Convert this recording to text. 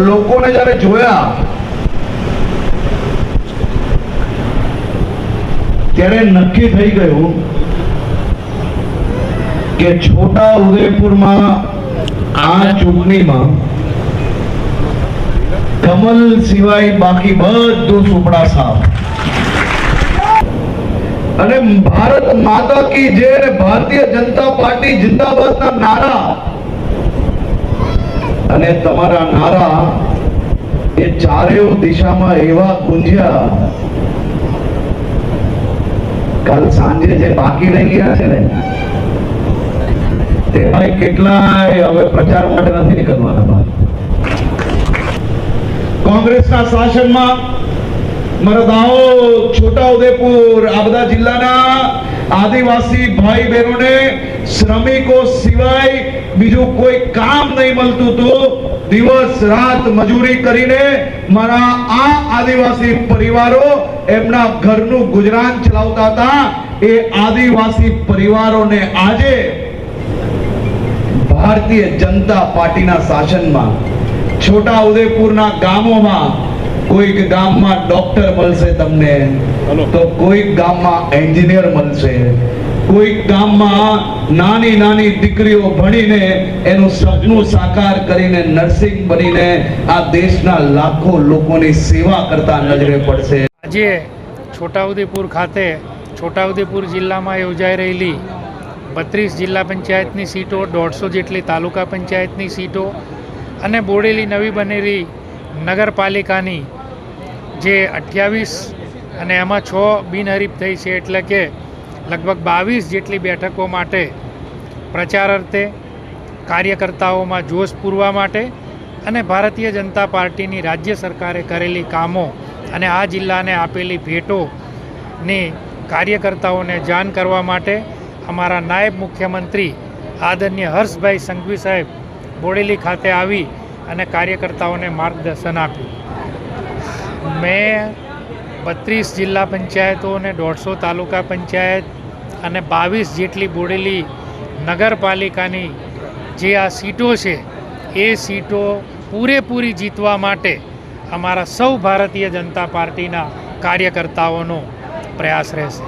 લોકોને જ્યારે જોયા ત્યારે નક્કી થઈ ગયું કે છોટા ઉદેપુરમાં આ ચૂંટણીમાં કમલ સિવાય બાકી બધું સુપડા સાફ અને ભારત માતા કી જય અને ભારતીય જનતા પાર્ટી જિંદાબાદના નારા અને તમારા નારા એ ચારેય દિશામાં એવા ગુંજ્યા કાલ સાંજે જે બાકી રહી ગયા છે ને તેમાં કેટલાય હવે પ્રચાર માટે નથી નીકળવાના. કોંગ્રેસના શાસનમાં મારા દાહોદ, છોટા ઉદેપુર આ બધા જિલ્લાના આદિવાસી ભાઈ બહેનોને શ્રમિકો સિવાય બીજું કોઈ કામ નહીં મળતું હતું. દિવસ રાત મજૂરી કરીને મારા આ આદિવાસી પરિવારો એમના ઘરનું ગુજરાન ચલાવતા હતા. એ આદિવાસી પરિવારોને આજે ભારતીય જનતા પાર્ટીના શાસનમાં છોટા ઉદેપુરના ગામોમાં કોઈક ગામમાં ડોક્ટર મળશે તમને, તો કોઈક ગામમાં એન્જિનિયર મળશે, કોઈક ગામમાં નાની નાની દીકરીઓ ભણીને એનું સપનું સાકાર કરીને નર્સિંગ બનીને આ દેશના લાખો લોકોની સેવા કરતા નજરે પડશે. આજે છોટાઉદેપુર ખાતે છોટાઉદેપુર જિલ્લામાં યોજાઈ રહેલી 32 જિલ્લા પંચાયતની સીટો, 150 જેટલી તાલુકા પંચાયતની સીટો અને બોડેલી નવી બનેલી નગરપાલિકાની જે 28 અને એમાં 6 બિનહરીફ થઈ છે, એટલે કે લગભગ 22 જેટલી બેઠકો માટે પ્રચાર અર્થે, કાર્યકર્તાઓમાં જોશ પૂરવા માટે અને ભારતીય જનતા પાર્ટીની રાજ્ય સરકારે કરેલી કામો અને આ જિલ્લાને આપેલી ભેટોની કાર્યકર્તાઓને જાણ કરવા માટે અમારા નાયબ મુખ્યમંત્રી આદરણીય હર્ષભાઈ સંઘવી સાહેબ બોડેલી ખાતે આવી અને કાર્યકર્તાઓને માર્ગદર્શન આપ્યું. મેં 32 જિલ્લા પંચાયતો અને 150 તાલુકા પંચાયત અને 22 જેટલી બોડેલી નગરપાલિકાની જે આ સીટો છે એ સીટો પૂરેપૂરી જીતવા માટે અમારા સૌ ભારતીય જનતા પાર્ટીના કાર્યકર્તાઓનો પ્રયાસ રહેશે.